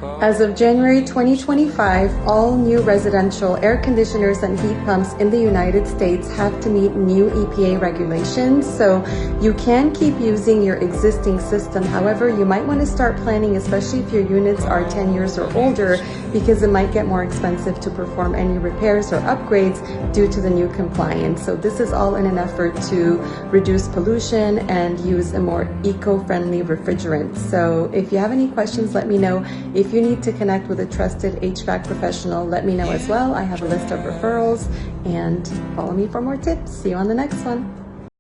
As of January 2025, all new residential air conditioners and heat pumps in the United States have to meet new EPA regulations. So you can keep using your existing system. However, you might want to start planning, especially if your units are 10 years or older, because it might get more expensive to perform any repairs or upgrades due to the new compliance. So this is all in an effort to reduce pollution and use a more eco-friendly refrigerant. So if you have any questions, let me know. If you need to connect with a trusted HVAC professional, let me know as well. I have a list of referrals, and follow me for more tips. See you on the next one.